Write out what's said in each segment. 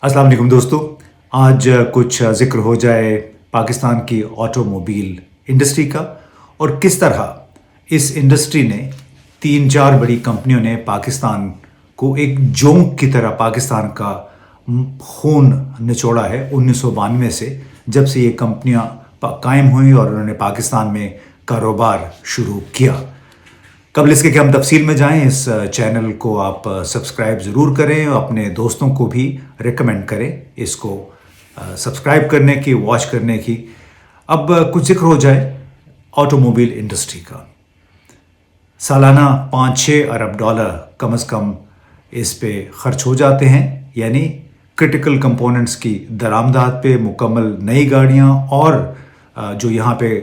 अस्सलाम वालेकुम दोस्तों। आज कुछ ज़िक्र हो जाए पाकिस्तान की ऑटोमोबाइल इंडस्ट्री का और किस तरह इस इंडस्ट्री ने 3-4 बड़ी कंपनियों ने पाकिस्तान को एक जोंक की तरह पाकिस्तान का खून निचोड़ा है 1992 से, जब से ये कंपनियां कायम हुई और उन्होंने पाकिस्तान में कारोबार शुरू किया। कबल इसके कि हम तफसील में जाएं, इस चैनल को आप सब्सक्राइब ज़रूर करें और अपने दोस्तों को भी रिकमेंड करें इसको सब्सक्राइब करने की, वॉच करने की। अब कुछ जिक्र हो जाए ऑटोमोबाइल इंडस्ट्री का। सालाना 5-6 अरब डॉलर कम से कम इस पे खर्च हो जाते हैं, यानी क्रिटिकल कंपोनेंट्स की दरामदात पे, मुकम्मल नई गाड़ियाँ और जो यहाँ पे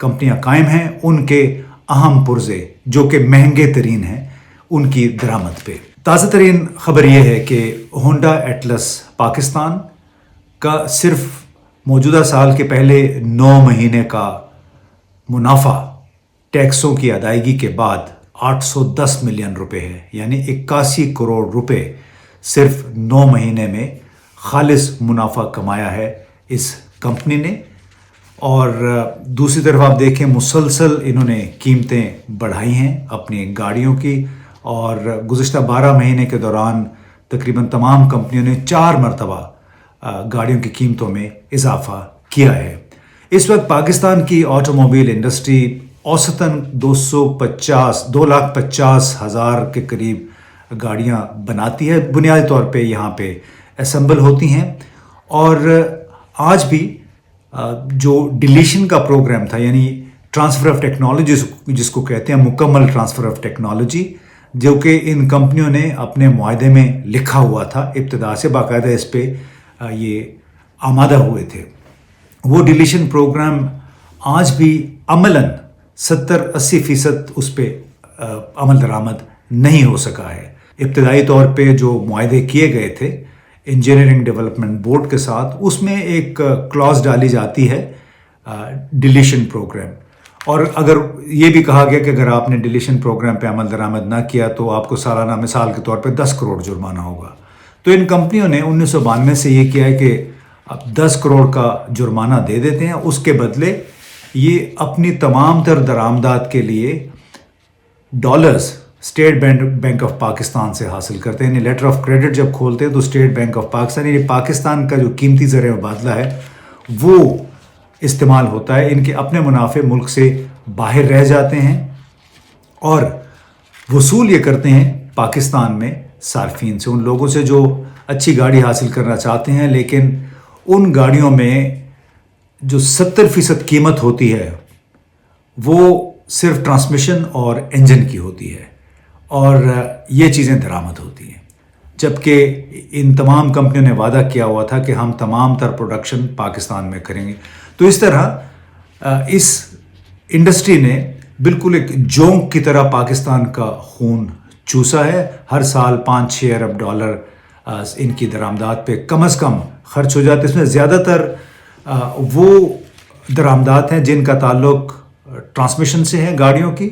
कंपनियाँ कायम हैं उनके अहम पुर्जे जो कि महंगे तरीन हैं उनकी दरामद पे। ताज़ा तरीन खबर यह है कि होंडा एटलस पाकिस्तान का सिर्फ मौजूदा साल के पहले 9 महीने का मुनाफा टैक्सों की अदायगी के बाद 810 मिलियन रुपए है, यानी 81 करोड़ रुपए सिर्फ 9 महीने में खालिस मुनाफा कमाया है इस कंपनी ने। और दूसरी तरफ आप देखें, मुसलसल इन्होंने कीमतें बढ़ाई हैं अपनी गाड़ियों की, और गुज़िश्ता 12 महीने के दौरान तकरीबन तमाम कंपनियों ने 4 मरतबा गाड़ियों की कीमतों में इजाफ़ा किया है। इस वक्त पाकिस्तान की ऑटोमोबाइल इंडस्ट्री औसतन 2,50,000 के करीब गाड़ियां बनाती है, बुनियादी तौर पे यहाँ पे असेंबल होती हैं। और आज भी जो डिलीशन का प्रोग्राम था, यानी ट्रांसफ़र ऑफ टेक्नोलॉजी जिसको कहते हैं, मुकम्मल ट्रांसफ़र ऑफ टेक्नोलॉजी, जो कि इन कंपनियों ने अपने मुआहदे में लिखा हुआ था, इब्तिदा से बाकायदा इस पे ये आमादा हुए थे, वो डिलीशन प्रोग्राम आज भी अमलन 70-80% उस पर अमल दरामद नहीं हो सका है। इब्तिदाई तौर पे जो मुआहदे किए गए थे इंजीनियरिंग डेवलपमेंट बोर्ड के साथ, उसमें एक क्लॉज डाली जाती है डिलीशन प्रोग्राम, और अगर ये भी कहा गया कि अगर आपने डिलीशन प्रोग्राम पे अमल दरामद ना किया तो आपको सालाना मिसाल के तौर पे 10 करोड़ जुर्माना होगा। तो इन कंपनियों ने 1992 से ये किया है कि अब 10 करोड़ का जुर्माना दे देते हैं, उसके बदले ये अपनी तमाम तर दरामदात के लिए dollars state bank of Pakistan से हासिल करते हैं। यानी लेटर ऑफ क्रेडिट जब खोलते हैं तो स्टेट बैंक ऑफ पाकिस्तान, यानी पाकिस्तान का जो कीमती ज़र मुबादला है वो इस्तेमाल होता है। इनके अपने मुनाफे मुल्क से बाहर रह जाते हैं और वसूल ये करते हैं पाकिस्तान में सार्फिन से, उन लोगों से जो अच्छी गाड़ी हासिल करना चाहते हैं, लेकिन उन गाड़ियों में जो 70% कीमत होती है वो सिर्फ ट्रांसमिशन और इंजन की होती है, और ये चीज़ें दरामद होती हैं। जबकि इन तमाम कंपनियों ने वादा किया हुआ था कि हम तमाम तर प्रोडक्शन पाकिस्तान में करेंगे। तो इस तरह इस इंडस्ट्री ने बिल्कुल एक जोंक की तरह पाकिस्तान का खून चूसा है। हर साल 5-6 अरब डॉलर इनकी दरामदात पे कम अज़ कम खर्च हो जाते हैं। इसमें ज़्यादातर वो दरामदात हैं जिनका ताल्लुक ट्रांसमिशन से है गाड़ियों की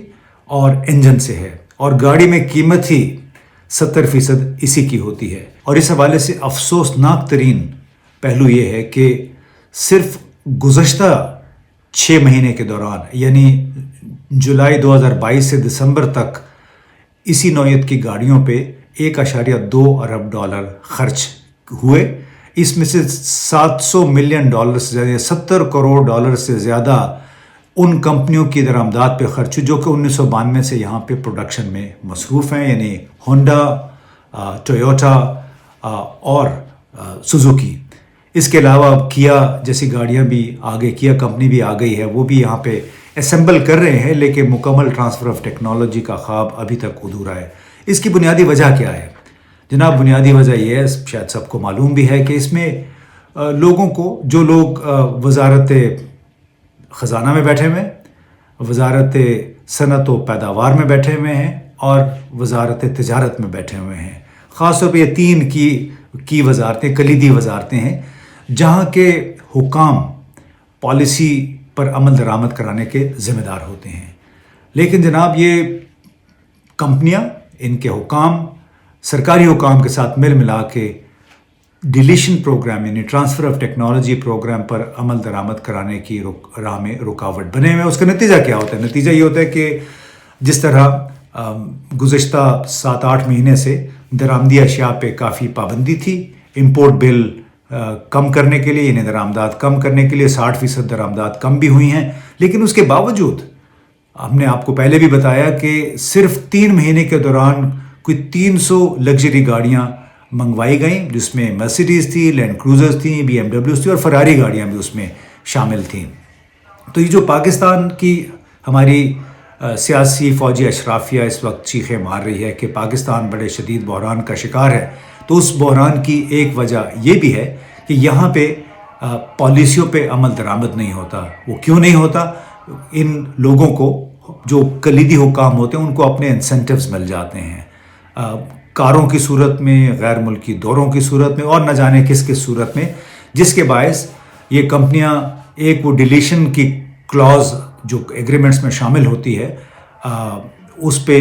और इंजन से है, और गाड़ी में कीमत ही 70% इसी की होती है। और इस हवाले से अफसोसनाक तरीन पहलू ये है कि सिर्फ गुज़श्ता 6 महीने के दौरान, यानी जुलाई 2022 से दिसंबर तक, इसी नौयत की गाड़ियों पे 1.2 अरब डॉलर खर्च हुए। इसमें से 700 मिलियन डॉलर से ज़्यादा, 70 करोड़ डॉलर से ज़्यादा उन कंपनियों की दरामदात पे खर्च हुई जो कि 1992 से यहाँ पे प्रोडक्शन में मसरूफ़ हैं, यानी होंडा, टोयोटा और सुजुकी। इसके अलावा अब किया जैसी गाड़ियाँ भी आगे, किया कंपनी भी आ गई है, वो भी यहाँ पे असेंबल कर रहे हैं, लेकिन मुकम्मल ट्रांसफ़र ऑफ टेक्नोलॉजी का ख्वाब अभी तक अधूरा है। इसकी बुनियादी वजह क्या है जनाब? बुनियादी वजह यह है, शायद सबको मालूम भी है, कि इसमें लोगों को, जो लोग वजारत ख़जाना में बैठे हुए हैं, वजारत सनत व पैदावार में बैठे हुए हैं और वजारत तिजारत में बैठे हुए हैं, ख़ास तौर पे ये 3 की वजारतें, कलीदी वजारतें हैं जहाँ के हुकाम पॉलिसी पर अमल दरामद कराने के ज़िम्मेदार होते हैं। लेकिन जनाब ये कंपनियाँ, इनके हुकाम सरकारी हुकाम के साथ मिल मिला के डिलीशन प्रोग्राम यानी ट्रांसफ़र ऑफ टेक्नोलॉजी प्रोग्राम पर अमल दरामद कराने की राह में रुकावट बने हुए हैं। उसका नतीजा क्या होता है? नतीजा ये होता है कि जिस तरह गुज़श्ता 7-8 महीने से दरामदी अशिया पे काफ़ी पाबंदी थी, इंपोर्ट बिल कम करने के लिए, यानी दरामदात कम करने के लिए 60% दरामदात कम भी हुई हैं, लेकिन उसके बावजूद हमने आपको पहले भी बताया कि सिर्फ 3 महीने के दौरान कोई 300 लग्जरी गाड़ियाँ मंगवाई गई, जिसमें मर्सिडीज़ थी, लैंड क्रूज़र्स थी, BMWs थी और फरारी गाड़ियाँ भी उसमें शामिल थीं। तो ये जो पाकिस्तान की हमारी सियासी फ़ौजी अशराफिया इस वक्त चीखें मार रही है कि पाकिस्तान बड़े शदीद बहरान का शिकार है, तो उस बहरान की एक वजह ये भी है कि यहाँ पे पॉलिसियों पे अमल दरामद नहीं होता। वो क्यों नहीं होता? इन लोगों को जो कलीदी हुकाम होते हैं उनको अपने इंसेंटिव्स मिल जाते हैं, कारों की सूरत में, गैर मुल्की दौरों की सूरत में और न जाने किस किस सूरत में, जिसके बायस ये कंपनियां एक वो डिलीशन की क्लॉज जो एग्रीमेंट्स में शामिल होती है उस पे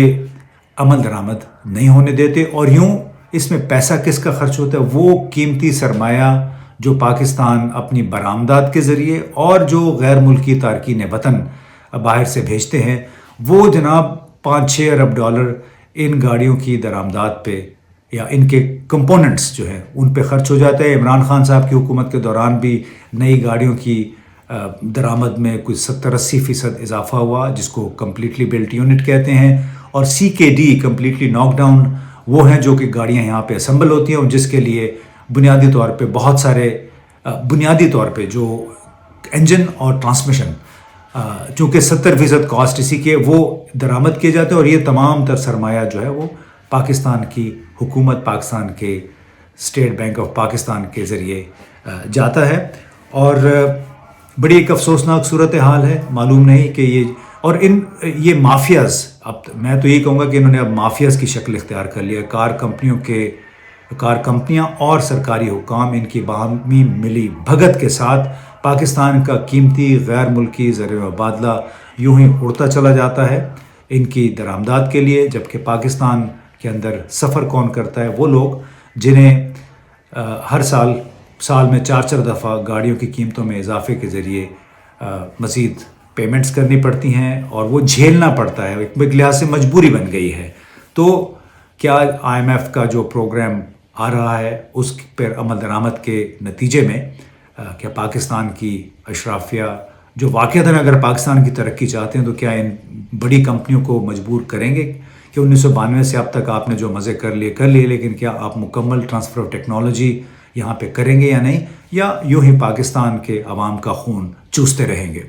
अमल दरामद नहीं होने देते। और यूं इसमें पैसा किसका खर्च होता है? वो कीमती सरमाया जो पाकिस्तान अपनी बरामदात के ज़रिए और जो गैर मुल्की तारकीन वतन बाहर से भेजते हैं, वो जनाब 5-6 अरब डॉलर इन गाड़ियों की दरामदात पे या इनके कंपोनेंट्स जो हैं उन पे खर्च हो जाता है। इमरान खान साहब की हुकूमत के दौरान भी नई गाड़ियों की दरामद में कुछ 70-80% इजाफा हुआ, जिसको कम्प्लीटली बिल्ट यूनिट कहते हैं। और CKD कम्प्लीटली नॉकडाउन वो हैं जो कि गाड़ियाँ यहाँ पे असम्बल होती हैं और जिसके लिए बुनियादी तौर पे बहुत सारे बुनियादी तौर पे जो इंजन और ट्रांसमिशन चूँकि 70% कॉस्ट इसी के वो दरामद किए जाते हैं और ये तमाम तर सरमाया जो है वो पाकिस्तान की हुकूमत, पाकिस्तान के स्टेट बैंक ऑफ पाकिस्तान के ज़रिए जाता है। और बड़ी एक अफसोसनाक सूरत हाल है। मालूम नहीं कि ये माफियाज़, अब मैं तो यही कहूँगा कि इन्होंने अब माफियाज़ की शक्ल इख्तियार कर लिया। कार कंपनियाँ और सरकारी हुकाम इनकी बाहमी मिली भगत के साथ पाकिस्तान का कीमती गैर मुल्की ज़र मुबादला यूं ही उड़ता चला जाता है इनकी दरामदात के लिए, जबकि पाकिस्तान के अंदर सफ़र कौन करता है? वो लोग जिन्हें हर साल में 4-4 दफ़ा गाड़ियों की कीमतों में इजाफे के ज़रिए मज़ीद पेमेंट्स करनी पड़ती हैं और वो झेलना पड़ता है, एक लिहाज से मजबूरी बन गई है। तो क्या IMF का जो प्रोग्राम आ रहा है उस पर अमल दरामद के नतीजे में क्या पाकिस्तान की अशराफिया जो वाक़ईतन अगर पाकिस्तान की तरक्की चाहते हैं तो क्या इन बड़ी कंपनियों को मजबूर करेंगे कि 1992 से अब तक आपने जो मज़े कर लिए, लेकिन क्या आप मुकम्मल ट्रांसफ़र ऑफ टेक्नोलॉजी यहाँ पे करेंगे या नहीं, या यूँ ही पाकिस्तान के अवाम का खून चूसते रहेंगे?